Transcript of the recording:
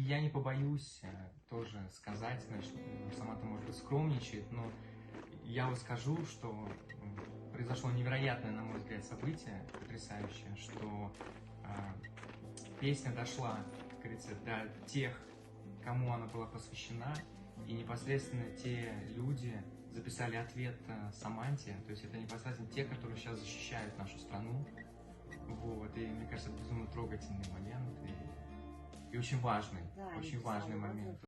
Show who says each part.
Speaker 1: я не побоюсь тоже сказать, значит, сама-то, может быть, скромничает, но я вот скажу, что произошло невероятное, на мой взгляд, событие, потрясающее, что песня дошла, как говорится, до тех, кому она была посвящена, и непосредственно те люди записали ответ Саманте, то есть это непосредственно те, которые сейчас защищают нашу страну, вот, и мне кажется, это безумно трогательный момент, и очень важный,
Speaker 2: Да,
Speaker 1: очень важный момент.